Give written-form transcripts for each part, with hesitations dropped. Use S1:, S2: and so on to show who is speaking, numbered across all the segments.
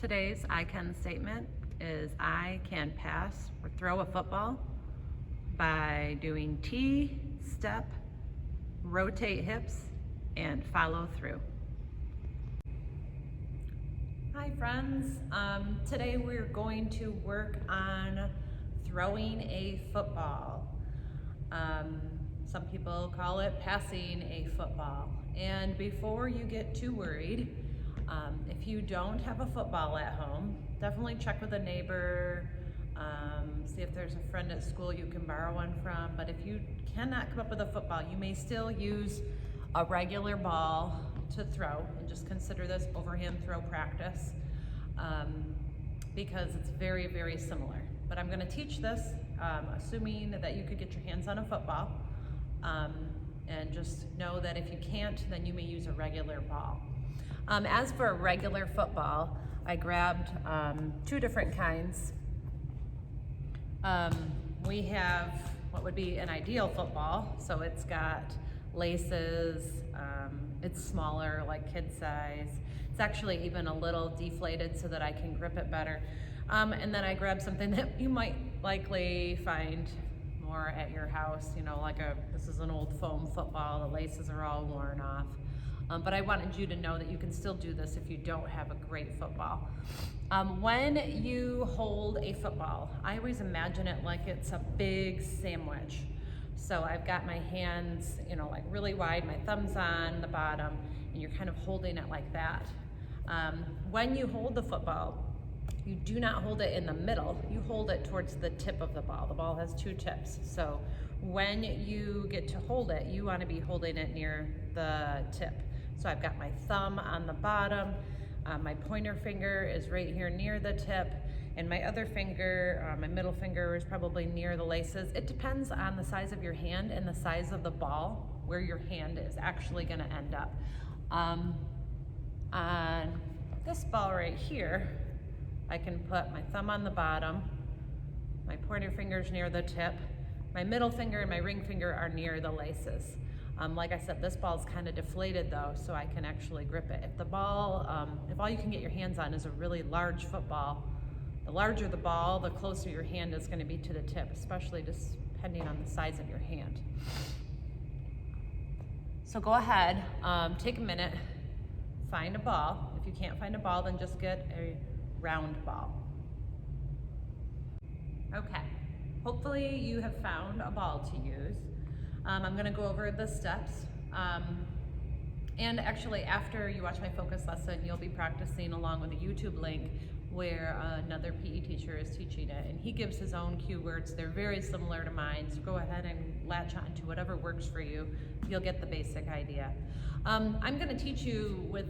S1: Today's I Can statement is I can pass or throw a football by doing T, step, rotate hips, and follow through. Hi friends, today we're going to work on throwing a football. Some people call it passing a football. And before you get too worried, if you don't have a football at home, definitely check with a neighbor, see if there's a friend at school you can borrow one from. But if you cannot come up with a football, you may still use a regular ball to throw, and just consider this overhand throw practice because it's very, very similar. But I'm going to teach this assuming that you could get your hands on a football, and just know that if you can't, then you may use a regular ball. As for a regular football, I grabbed two different kinds. We have what would be an ideal football, so it's got laces, it's smaller, like kid size. It's actually even a little deflated so that I can grip it better. And then I grabbed something that you might likely find more at your house, you know, this is an old foam football, the laces are all worn off. But I wanted you to know that you can still do this if you don't have a great football. When you hold a football, I always imagine it like it's a big sandwich. So I've got my hands, you know, like really wide, my thumb's on the bottom, and you're kind of holding it like that. When you hold the football, you do not hold it in the middle, you hold it towards the tip of the ball. The ball has two tips. So when you get to hold it, you want to be holding it near the tip. So I've got my thumb on the bottom, my pointer finger is right here near the tip, and my other finger, my middle finger, is probably near the laces. It depends on the size of your hand and the size of the ball, where your hand is actually going to end up. On this ball right here, I can put my thumb on the bottom, my pointer finger's near the tip, my middle finger and my ring finger are near the laces. Like I said, this ball's kind of deflated though, so I can actually grip it. If the ball, if all you can get your hands on is a really large football, the larger the ball, the closer your hand is going to be to the tip, especially just depending on the size of your hand. So go ahead, take a minute, find a ball. If you can't find a ball, then just get a round ball. Okay, hopefully you have found a ball to use. I'm going to go over the steps, and actually after you watch my focus lesson, you'll be practicing along with a YouTube link where another PE teacher is teaching it, and he gives his own cue words. They're very similar to mine, so go ahead and latch on to whatever works for you. You'll get the basic idea. I'm going to teach you with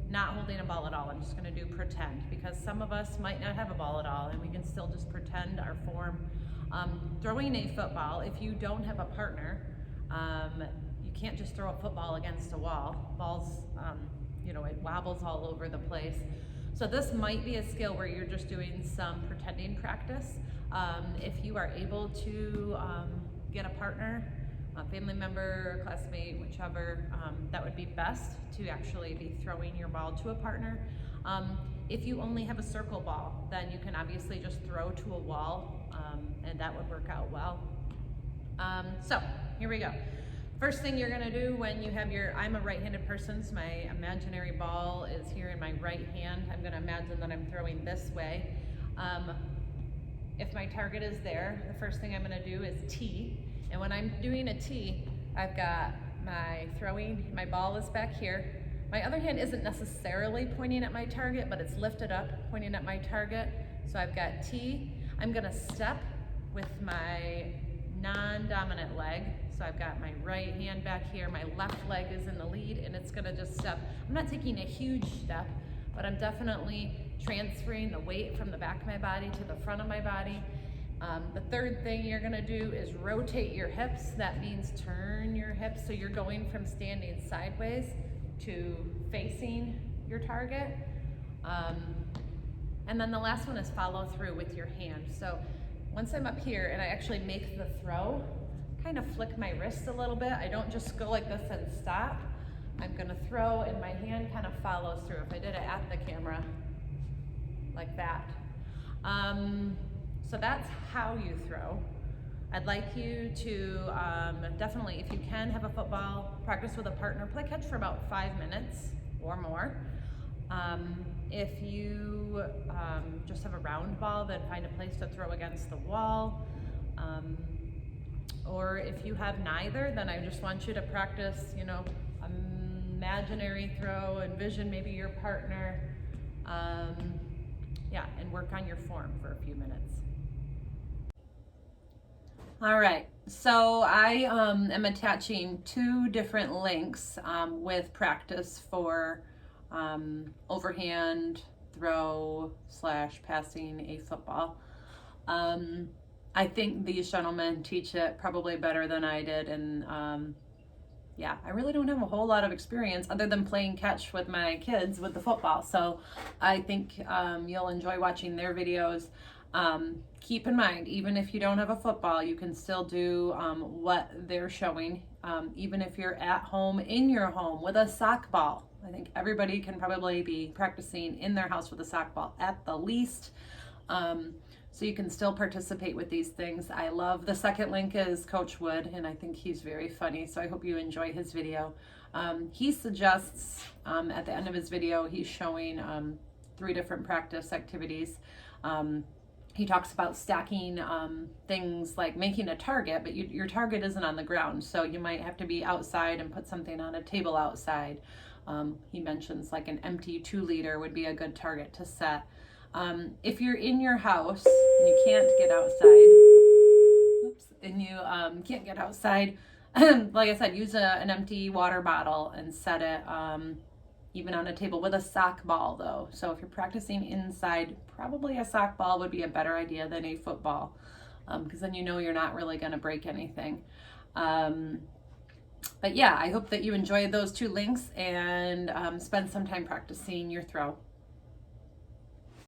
S1: not holding a ball at all. I'm just going to do pretend, because some of us might not have a ball at all, and we can still just pretend our form. Throwing a football, if you don't have a partner, you can't just throw a football against a wall. Balls, you know, it wobbles all over the place. So this might be a skill where you're just doing some pretending practice. If you are able to get a partner, a family member, a classmate, whichever, that would be best to actually be throwing your ball to a partner. If you only have a circle ball, then you can obviously just throw to a wall, and that would work out well. So here we go. First thing you're gonna do when you have I'm a right-handed person, so my imaginary ball is here in my right hand. I'm gonna imagine that I'm throwing this way. If my target is there, the first thing I'm gonna do is tee. And when I'm doing a tee, I've got my ball is back here. My other hand isn't necessarily pointing at my target, but it's lifted up, pointing at my target. So I've got tee. I'm gonna step with my non-dominant leg. So I've got my right hand back here, my left leg is in the lead, and it's gonna just step. I'm not taking a huge step, but I'm definitely transferring the weight from the back of my body to the front of my body. The third thing you're gonna do is rotate your hips. That means turn your hips, so you're going from standing sideways to facing your target. And then the last one is follow through with your hand. So once I'm up here and I actually make the throw, kind of flick my wrist a little bit. I don't just go like this and stop. I'm gonna throw and my hand kind of follows through. If I did it at the camera, like that. So that's how you throw. I'd like you to definitely, if you can, have a football, practice with a partner, play catch for about 5 minutes or more. If you just have a round ball, then find a place to throw against the wall. Or if you have neither, then I just want you to practice, you know, imaginary throw, envision maybe your partner, yeah, and work on your form for a few minutes. All right, so I am attaching 2 different links with practice for overhand throw / passing a football. I think these gentlemen teach it probably better than I did, and yeah, I really don't have a whole lot of experience other than playing catch with my kids with the football, so I think you'll enjoy watching their videos. Keep in mind, even if you don't have a football, you can still do what they're showing, even if you're at home in your home with a sock ball. I think everybody can probably be practicing in their house with a sock ball at the least. So you can still participate with these things. I love the second link is Coach Wood, and I think he's very funny, so I hope you enjoy his video. He suggests at the end of his video, he's showing 3 different practice activities. He talks about stacking things like making a target, but your target isn't on the ground, so you might have to be outside and put something on a table outside. He mentions like an empty 2-liter would be a good target to set. If you're in your house and you can't get outside, can't get outside, like I said, use an empty water bottle and set it even on a table with a sock ball though. So if you're practicing inside, probably a sock ball would be a better idea than a football, because then you know you're not really going to break anything. But yeah, I hope that you enjoyed those 2 links and spend some time practicing your throw.